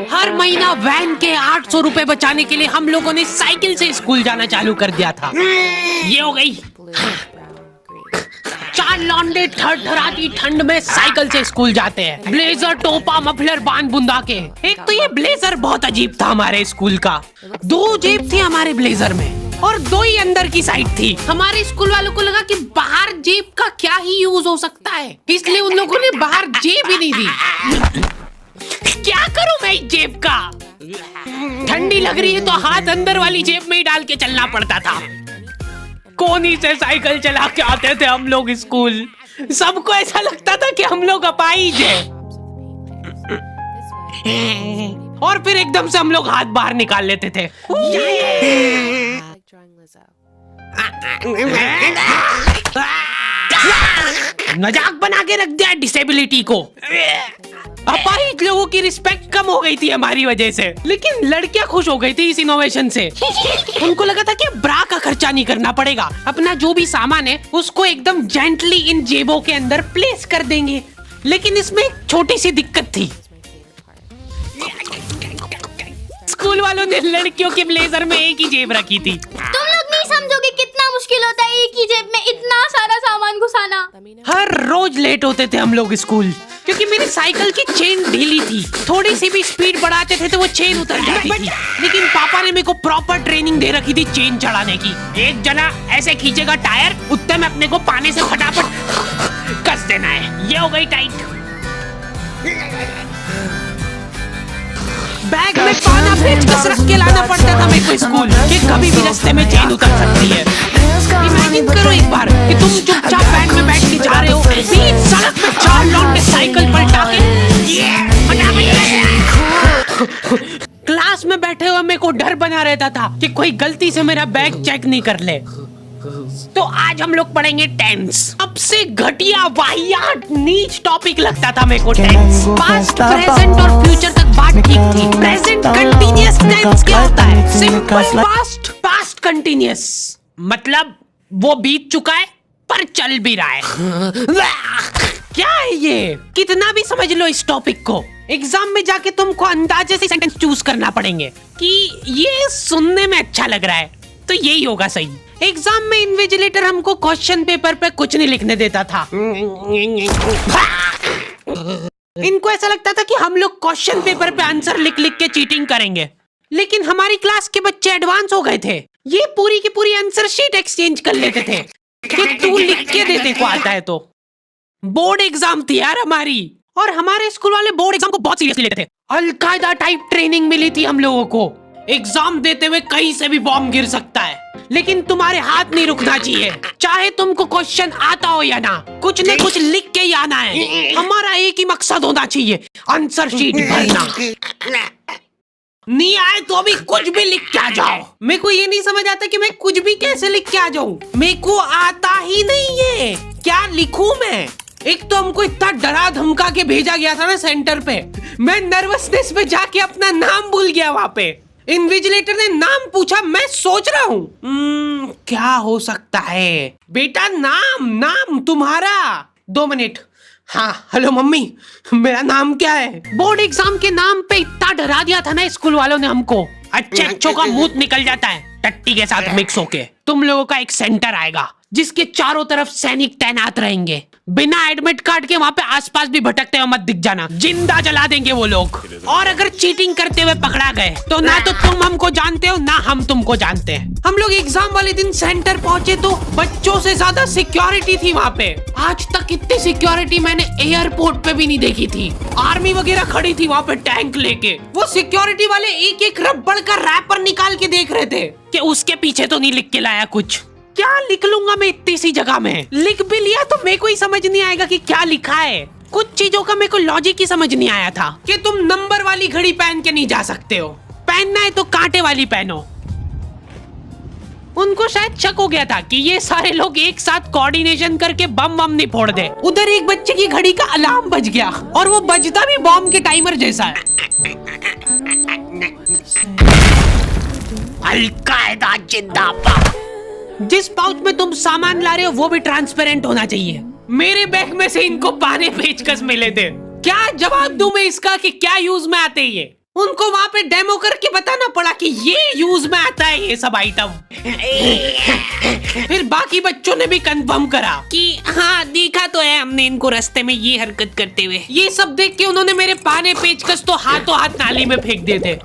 हर महीना वैन के 800 रुपए बचाने के लिए हम लोगों ने साइकिल से स्कूल जाना चालू कर दिया था। ये हो गई। चार लौंडे थरथराती ठंड में साइकिल से स्कूल जाते हैं, ब्लेजर, टोपा, मफलर बांध बुंदा के। एक तो ये ब्लेजर बहुत अजीब था हमारे स्कूल का। 2 जेब थी हमारे ब्लेजर में और 2 ही अंदर की साइड थी। हमारे स्कूल वालों को लगा कि बाहर जेब का क्या ही यूज हो सकता है, इसलिए उन लोगों ने बाहर जेब ही नहीं दी। क्या करूं मैं इस जेब का? ठंडी लग रही है तो हाथ अंदर वाली जेब में ही डाल के चलना पड़ता था। कोनी से साइकिल चला के आते थे हम लोग स्कूल। सबको ऐसा लगता था कि हम लोग अपाहिज हैं। और फिर एकदम से हम लोग हाथ बाहर निकाल लेते थे। मजाक बना के रख दिया डिसेबिलिटी को। अपाहिज लोगों की रिस्पेक्ट कम हो गई थी हमारी वजह से, लेकिन लड़कियां खुश हो गई थी इस इनोवेशन से। उनको लगा था कि ब्रा का खर्चा नहीं करना पड़ेगा, अपना जो भी सामान है उसको एकदम जेंटली इन जेबों के अंदर प्लेस कर देंगे। लेकिन इसमें एक छोटी सी दिक्कत थी। स्कूल वालों ने लड़कियों के ब्लेजर में एक ही जेब रखी थी। तुम लोग नहीं समझोगे कितना मुश्किल होता है एक ही जेब में इतना सारा सामान घुसाना। हर रोज लेट होते थे हम लोग स्कूल, क्योंकि मेरी साइकिल की चेन ढीली थी। थोड़ी सी भी स्पीड बढ़ाते थे तो वो चेन उतर जाती थी। लेकिन पापा ने मेरे को प्रॉपर ट्रेनिंग दे रखी थी चेन चढ़ाने की। एक जना ऐसे खींचेगा टायर, उतने में अपने को पानी से फटाफट कस देना है। ये हो गई टाइट। बैग में पाना पेचकस रख के लाना पड़ता था मेरे को स्कूल, कि कभी भी रास्ते में चेन उतर सकती है। इमेजिन करो एक बार कि तुम चुपचाप वैन में बैठ के जा रहे हो, बीच सड़क पे 4 लौंडे साइकिल पलटा के क्लास में बैठे हुए मेरे को डर बना रहता था कि कोई गलती से मेरा बैग चेक नहीं कर ले। तो आज हम लोग पढ़ेंगे टेंस। सबसे घटिया, वाहियात, नीच टॉपिक लगता था मेरे को टेंस। पास्ट, प्रेजेंट और फ्यूचर तक बात ठीक थी। प्रेजेंट कंटीन्यूअस टेंस क्या होता है? सिंपल पास्ट, पास्ट कंटीन्यूअस मतलब वो बीत चुका है पर चल भी रहा है। क्या है ये? कितना भी समझ लो इस टॉपिक को, एग्जाम में जाके तुमको अंदाजे से सेंटेंस चूज करना पड़ेंगे कि ये सुनने में अच्छा लग रहा है तो यही होगा सही। एग्जाम में इन्विजिलेटर हमको क्वेश्चन पेपर पे कुछ नहीं लिखने देता था। इनको ऐसा लगता था कि हम लोग क्वेश्चन पेपर पे आंसर लिख लिख के चीटिंग करेंगे। लेकिन हमारी क्लास के बच्चे एडवांस हो गए थे। ये पूरी की पूरी आंसर शीट एक्सचेंज कर लेते थे कि तू लिख के दे, तेरे को आता है तो। बोर्ड एग्जाम थी यार हमारी, और हमारे स्कूल वाले बोर्ड एग्जाम को बहुत सीरियसली लेते थे। अलकायदा टाइप ट्रेनिंग मिली थी हम लोगों को। एग्जाम देते हुए कहीं से भी बॉम्ब गिर सकता है, लेकिन तुम्हारे हाथ नहीं रुकना चाहिए। चाहे तुमको क्वेश्चन आता हो या ना, कुछ न कुछ लिख के ही आना है। हमारा एक ही मकसद होना चाहिए, आंसर शीट भरना। नहीं आए तो अभी कुछ भी लिख के आ जाओ। मेरे को ये नहीं समझ आता कि मैं कुछ भी कैसे लिख के आ जाऊं। मेरे को आता ही नहीं है, क्या लिखूं मैं? एक तो हमको इतना डरा धमका के भेजा गया था ना सेंटर पे, मैं नर्वसनेस में जाके अपना नाम भूल गया। वहां पे इन्विजिलेटर ने नाम पूछा, मैं सोच रहा हूँ क्या हो सकता है। बेटा नाम, नाम तुम्हारा। 2 मिनट। हाँ हेलो मम्मी, मेरा नाम क्या है? बोर्ड एग्जाम के नाम पे इतना डरा दिया था ना स्कूल वालों ने हमको, अच्छे अच्छों का मुंह निकल जाता है टट्टी के साथ मिक्स होके। तुम लोगों का एक सेंटर आएगा जिसके चारों तरफ सैनिक तैनात रहेंगे। बिना एडमिट कार्ड के वहाँ पे आसपास भी भटकते हुए मत दिख जाना, जिंदा जला देंगे वो लोग। और अगर चीटिंग करते हुए पकड़ा गए तो ना तो तुम हमको जानते हो ना हम तुमको जानते हैं। हम लोग एग्जाम वाले दिन सेंटर पहुंचे तो बच्चों से ज्यादा सिक्योरिटी थी वहाँ पे। आज तक इतनी सिक्योरिटी मैंने एयरपोर्ट पे भी नहीं देखी थी। आर्मी वगैरह खड़ी थी वहाँ पे टैंक लेके। वो सिक्योरिटी वाले एक एक रबड़ का रैपर निकाल के देख रहे थे कि उसके पीछे तो नहीं लिख के लाया कुछ। क्या लिख लूंगा मैं इतनी सी जगह में? लिख भी लिया तो मेरे को ही समझ नहीं आएगा कि क्या लिखा है। कुछ चीजों का मेरे को लॉजिक ही समझ नहीं आया था कि तुम नंबर वाली घड़ी पहन के नहीं जा सकते हो, पहनना है तो कांटे वाली पहनो। उनको शायद शक हो गया था कि ये सारे लोग एक साथ कोऑर्डिनेशन करके बम बम नहीं फोड़ दे। उधर एक बच्चे की घड़ी का अलार्म बज गया और वो बजता भी बॉम्ब के टाइमर जैसा है। अलकायदा जिंदाबाद। जिस पाउच में तुम सामान ला रहे हो वो भी ट्रांसपेरेंट होना चाहिए। मेरे बैग में से इनको पाने पेचकस मिले थे। क्या जवाब दूं मैं इसका कि क्या यूज में आते ये? उनको वहाँ पे डेमो करके बताना पड़ा कि ये यूज में आता है ये सब आइटम। फिर बाकी बच्चों ने भी कंफर्म करा कि हाँ देखा तो है हमने इनको रास्ते में ये हरकत करते हुए। ये सब देख के उन्होंने मेरे पाने पेचकस तो हाथों हाथ नाली में फेंक दिए थे।